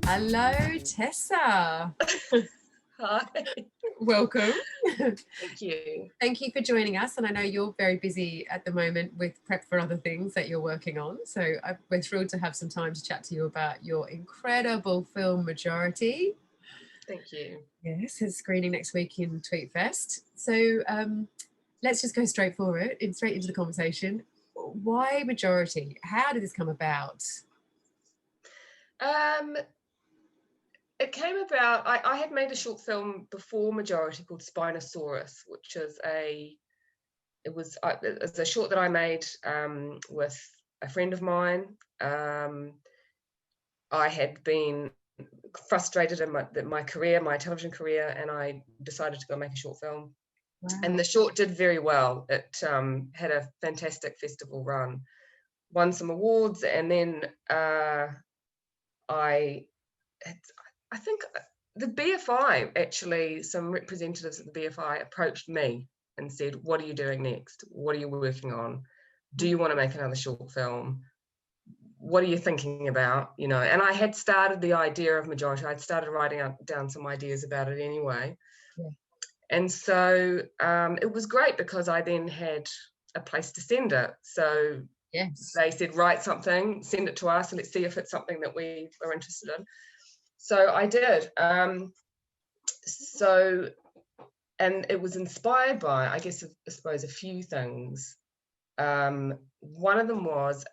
Hello, Tessa. Hi. Welcome. Thank you. Thank you for joining us. And I know you're very busy at the moment with prep for other things that you're working on. So we're thrilled to have some time to chat to you about your incredible film Majority. Thank you. Yes, it's screening next week in TweetFest. So let's just go straight into the conversation. Why Majority? How did this come about? It came about, I had made a short film before Majority called Spinosaurus, which is it was a short that I made with a friend of mine. I had been frustrated in my career, my television career, and I decided to go make a short film. Wow. And the short did very well. It had a fantastic festival run, won some awards, and then I think the BFI, actually, some representatives of the BFI approached me and said, what are you doing next? What are you working on? Do you want to make another short film? What are you thinking about? You know, and I had started the idea of Majority. I'd started writing down some ideas about it anyway. Yeah. And so it was great because I then had a place to send it. So yes, they said, write something, send it to us, and let's see if it's something that we are interested in. So I did. And it was inspired by, I suppose, a few things. One of them was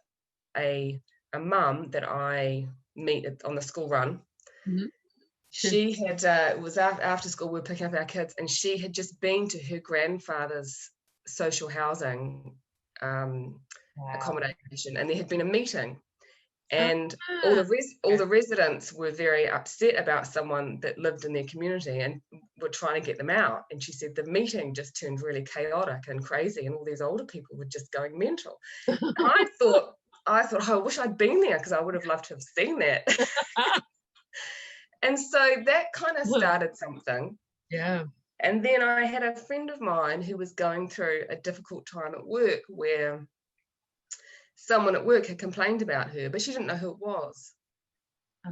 a mum that I meet on the school run. Mm-hmm. She had, it was after school, we were picking up our kids, and she had just been to her grandfather's social housing accommodation, and there had been a meeting. And all the residents were very upset about someone that lived in their community and were trying to get them out. And she said the meeting just turned really chaotic and crazy, and all these older people were just going mental. And I thought, oh, I wish I'd been there because I would have loved to have seen that. And so that kind of started something. Yeah. And then I had a friend of mine who was going through a difficult time at work where someone at work had complained about her, but she didn't know who it was.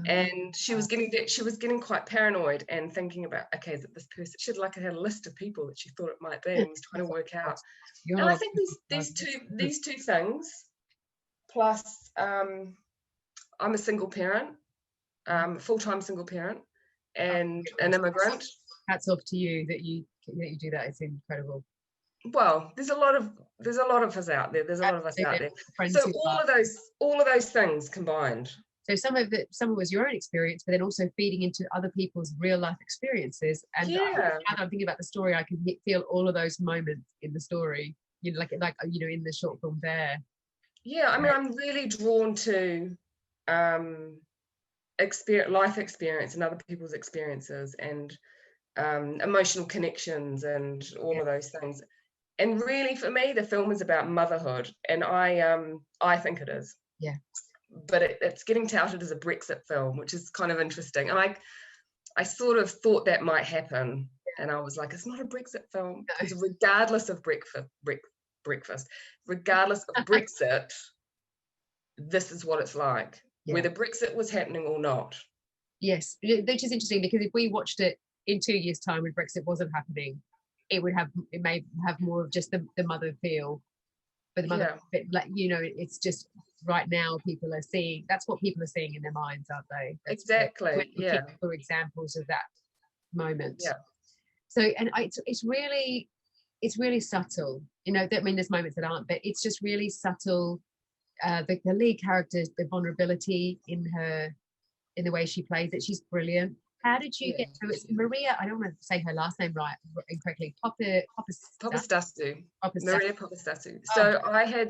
And she was getting quite paranoid and thinking about, okay, is it this person? She had a list of people that she thought it might be and was trying to work out. And I think these two things, plus I'm a single parent, full-time single parent, and an immigrant. Hats off to you that you do that. It's incredible. Well, there's a lot of us out there. There's a lot of us out there. So all of those things combined. So some of it was your own experience, but then also feeding into other people's real life experiences. And now that I'm thinking about the story, I can feel all of those moments in the story. You know, like in the short film there. Yeah, I mean, I'm really drawn to life experience and other people's experiences and emotional connections and all of those things. And really, for me, the film is about motherhood, and I think it is. Yeah. But it's getting touted as a Brexit film, which is kind of interesting. And I sort of thought that might happen, and I was like, it's not a Brexit film. Because regardless of regardless of Brexit, this is what it's like, whether Brexit was happening or not. Yes, which is interesting because if we watched it in 2 years' time when Brexit wasn't happening, it may have more of just the mother feel, but the mother, it's just right now people are seeing. That's what people are seeing in their minds, aren't they? That's exactly. For examples of that moment. Yeah. So, and it's really subtle. You know, I mean, there's moments that aren't, but it's just really subtle. The lead character, the vulnerability in the way she plays it, she's brilliant. How did you get to it? Maria, I don't want to say her last name right incorrectly. Papastasu. Maria Papastasu. So I had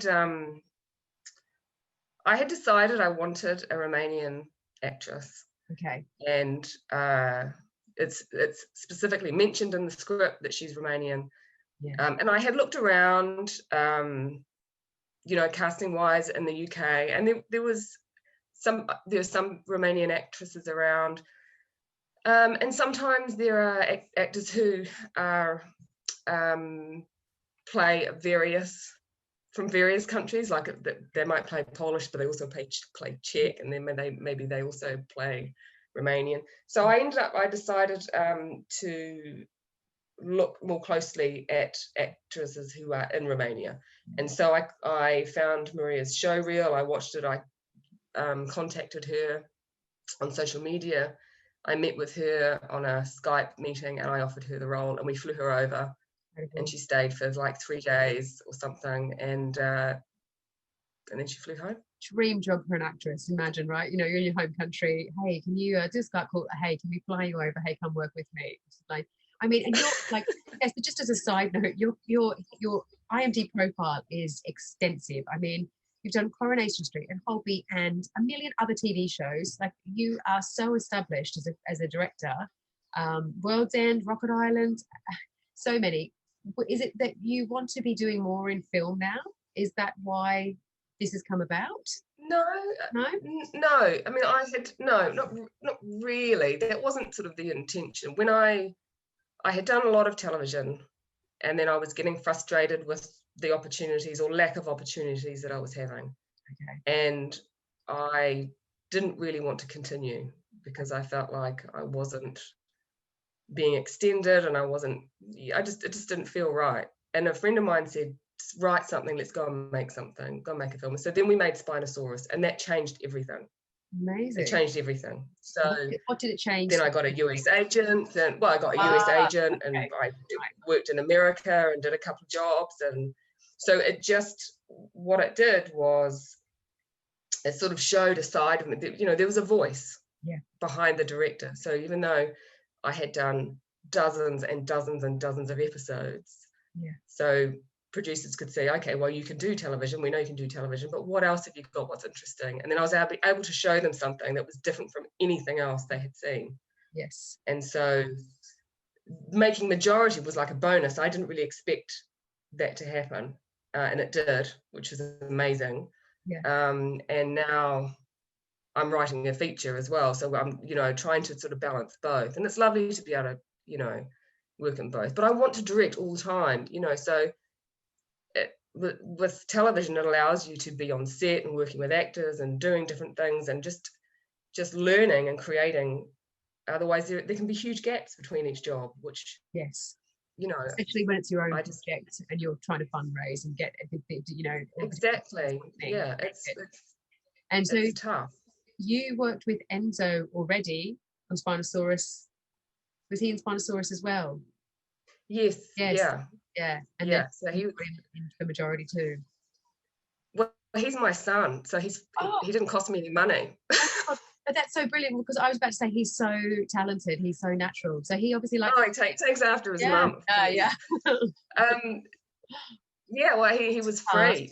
decided I wanted a Romanian actress. Okay. And it's specifically mentioned in the script that she's Romanian. Yeah. And I had looked around, casting wise in the UK, and there was some Romanian actresses around. And sometimes there are actors who are play various from various countries, like they might play Polish, but they also play Czech, and then maybe they also play Romanian. So I decided to look more closely at actresses who are in Romania. And so I found Maria's show reel, I watched it, I contacted her on social media, I met with her on a Skype meeting, and I offered her the role, and we flew her over, and she stayed for like 3 days or something, and then she flew home. Dream job for an actress, imagine, right? You know, you're in your home country. Hey, can you do Skype call? Hey, can we fly you over? Hey, come work with me. Like, I mean, and you're like, yes, but just as a side note, your IMDb profile is extensive. I mean, you've done Coronation Street and Holby and a million other TV shows. Like, you are so established as a director. World's End, Rocket Island, so many. Is it that you want to be doing more in film now? Is that why this has come about? No. I mean, not really. That wasn't sort of the intention. When I had done a lot of television, and then I was getting frustrated with the opportunities or lack of opportunities that I was having. Okay. And I didn't really want to continue because I felt like I wasn't being extended, and it just didn't feel right. And a friend of mine said, write something, let's go and make something, go and make a film. So then we made Spinosaurus, and that changed everything. Amazing. It changed everything. So what did it change? Then I got a US agent, and I got a US agent, and I worked in America and did a couple of jobs. And so what it did was it sort of showed a side of me, you know, there was a voice behind the director. So even though I had done dozens and dozens and dozens of episodes, so producers could say, okay, well, you can do television, we know you can do television, but what else have you got, what's interesting? And then I was able to show them something that was different from anything else they had seen. Yes. And so making Majority was like a bonus. I didn't really expect that to happen, and it did, which is amazing. And now I'm writing a feature as well, so I'm, you know, trying to sort of balance both, and it's lovely to be able to, you know, work in both. But I want to direct all the time, you know, so with television, it allows you to be on set and working with actors and doing different things and just learning and creating. Otherwise, there can be huge gaps between each job, which, you know, especially when it's your own project and you're trying to fundraise and get, you know, exactly. Yeah, it's tough. You worked with Enzo already on Spinosaurus. Was he in Spinosaurus as well? Yes. Yeah. And then so he was in the Majority too. Well, he's my son, so he didn't cost me any money. But that's so brilliant, because I was about to say he's so talented, he's so natural. So he obviously he takes after his mum. Well, he was free.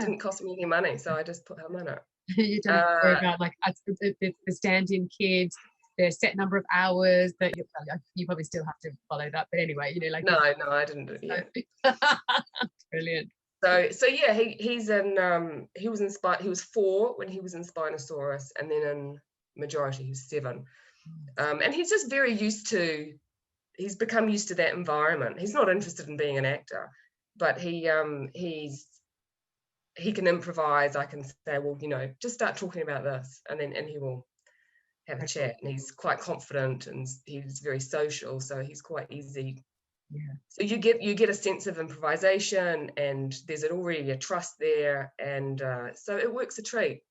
Didn't cost me any money, so I just put him in it. You don't have to worry about like the stand-in kids, the set number of hours that you probably still have to follow that. But anyway, you know, like no, I didn't do it. Yeah. Brilliant. So yeah, he was 4 when he was in Spinosaurus, and then in Majority he was 7. And he's just very he's become used to that environment. He's not interested in being an actor, but he can improvise. I can say, well, you know, just start talking about this, and he will have a chat. And he's quite confident, and he's very social, so he's quite easy. So you get a sense of improvisation, and there's already a trust there, and so it works a treat.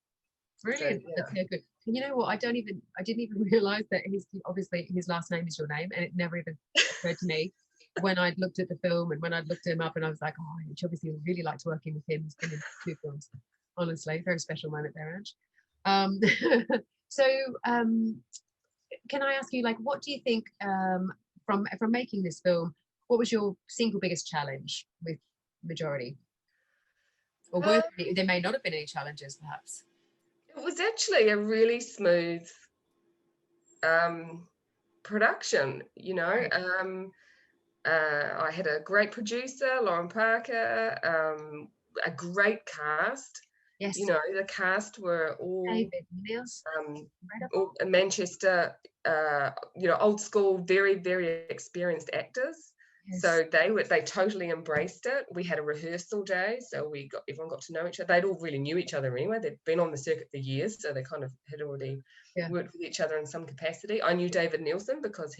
Brilliant. So, that's good. And you know what? I didn't even realize that obviously his last name is your name, and it never even occurred to me when I'd looked at the film and when I'd looked him up, and I was like, oh, I obviously really liked working with him. He's been in 2 films. Honestly, very special moment there, Ange. So can I ask you, like, what do you think from making this film? What was your single biggest challenge with Majority? Or there may not have been any challenges, perhaps? It was actually a really smooth production, you know. Right. I had a great producer, Lauren Parker, a great cast. Yes. You know, the cast were all in Manchester, you know, old school, very, very experienced actors. Yes. So they totally embraced it. We had a rehearsal day, so everyone got to know each other. They'd all really knew each other anyway. They'd been on the circuit for years, so they kind of had already worked with each other in some capacity. I knew David Nielsen because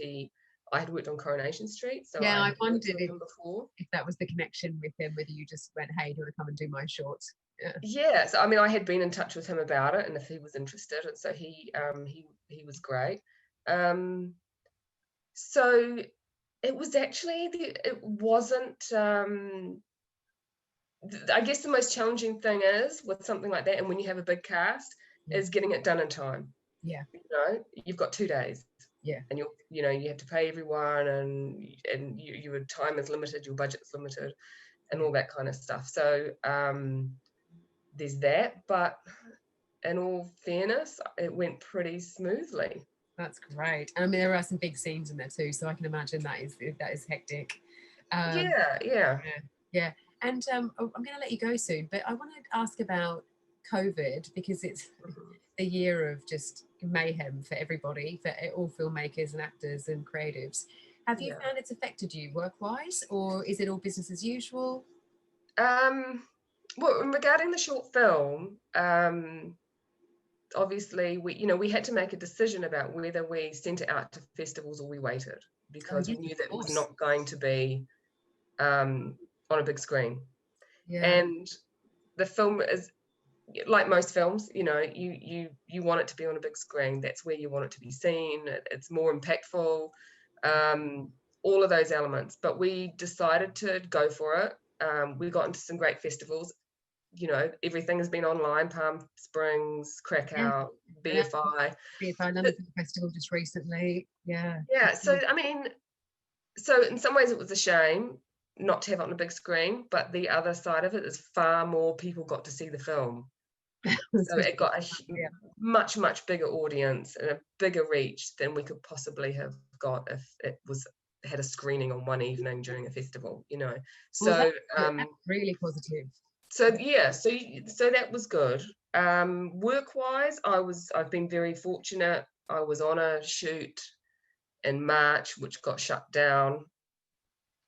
I had worked on Coronation Street, so yeah, I I wondered him before. if that was the connection with him, whether you just went, hey, do you want to come and do my short? Yeah, so I mean, I had been in touch with him about it, and if he was interested, and so he was great. So it was actually it wasn't. I guess the most challenging thing is with something like that, and when you have a big cast, is getting it done in time. Yeah. You know, you've got 2 days. Yeah. And you have to pay everyone, and your time is limited, your budget's limited, and all that kind of stuff. So there's that, but in all fairness, it went pretty smoothly. That's great. I mean, there are some big scenes in there too, so I can imagine that is hectic. Yeah. And I'm going to let you go soon, but I want to ask about COVID, because it's the year of just mayhem for everybody, for all filmmakers and actors and creatives. Have you found it's affected you work-wise, or is it all business as usual? Well, regarding the short film, obviously we had to make a decision about whether we sent it out to festivals or we waited, because we knew that it was not going to be on a big screen. And the film is like most films, you want it to be on a big screen. That's where you want it to be seen. It's more impactful, all of those elements. But we decided to go for it. We got into some great festivals. Everything has been online: Palm Springs, Krakow, BFI. London Film Festival just recently. Yeah. So I mean, so in some ways it was a shame not to have it on a big screen, but the other side of it is far more people got to see the film. So it got a much, much bigger audience and a bigger reach than we could possibly have got if it had a screening on one evening during a festival, So that's really positive. So so that was good. Work-wise, I've been very fortunate. I was on a shoot in March, which got shut down,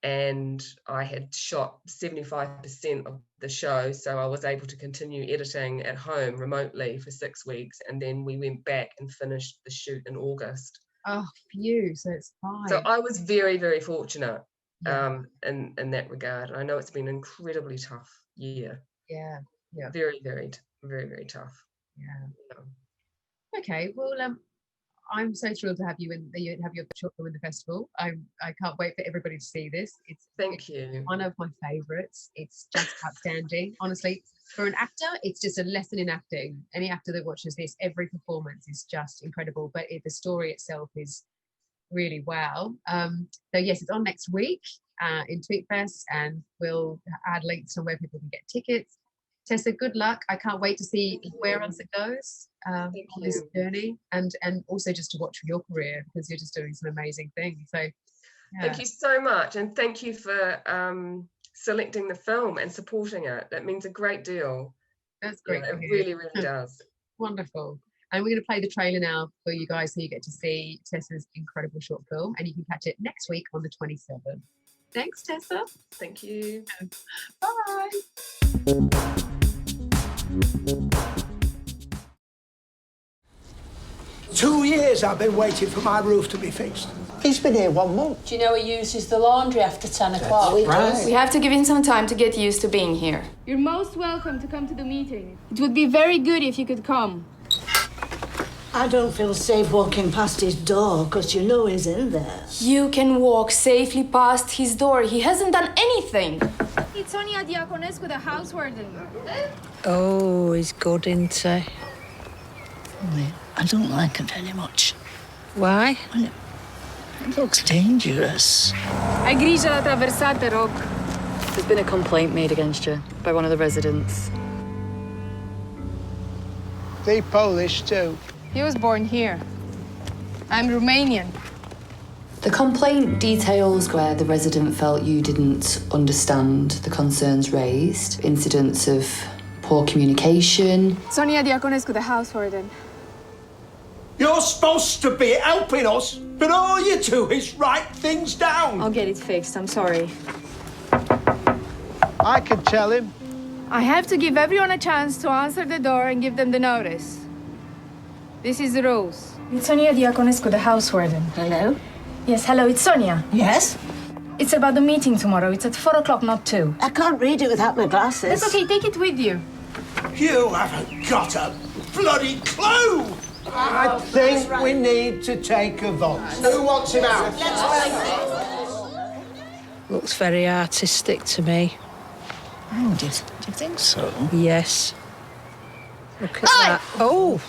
and I had shot 75% of the show, so I was able to continue editing at home remotely for 6 weeks, and then we went back and finished the shoot in August. Oh, phew, so it's fine. So I was very, very fortunate in that regard. I know it's been an incredibly tough year. Yeah. Very, very, very, very tough. Yeah. Okay, well, I'm so thrilled to have you have your short film in the festival. I can't wait for everybody to see this. Thank you. One of my favourites. It's just outstanding. Honestly, for an actor, it's just a lesson in acting. Any actor that watches this, every performance is just incredible. But the story itself is really wow. So yes, it's on next week in TweetFest, and we'll add links on where people can get tickets. Tessa, good luck. I can't wait to see where else it goes on this journey, and also just to watch your career, because you're just doing some amazing things. So thank you so much, and thank you for selecting the film and supporting it. That means a great deal. That's great. It really, really does. Wonderful. And we're going to play the trailer now for you guys, so you get to see Tessa's incredible short film, and you can catch it next week on the 27th. Thanks, Tessa. Thank you. Bye. 2 years I've been waiting for my roof to be fixed. He's been here 1 month. Do you know he uses the laundry after 10 o'clock? Right. We have to give him some time to get used to being here. You're most welcome to come to the meeting. It would be very good if you could come. I don't feel safe walking past his door, because you know he's in there. You can walk safely past his door. He hasn't done anything. It's Sonia Diaconescu, the house warden. Oh, he's good, isn't he? I don't like him very much. Why? Well, it looks dangerous. Hai grijă la traversat, te rog. There's been a complaint made against you by one of the residents. They Polish too. He was born here. I'm Romanian. The complaint details where the resident felt you didn't understand the concerns raised, incidents of poor communication. Sonia Diaconescu, the house warden. You're supposed to be helping us, but all you do is write things down. I'll get it fixed, I'm sorry. I can tell him. I have to give everyone a chance to answer the door and give them the notice. This is the rules. It's Sonia Diaconescu, the house warden. Hello? Yes, hello, it's Sonia. Yes? It's about the meeting tomorrow. It's at 4 o'clock, not 2. I can't read it without my glasses. That's okay, take it with you. You haven't got a bloody clue. I think we need to take a vote. Who wants him out? Looks very artistic to me. Oh, do you think so? Yes. Look at that. Oh!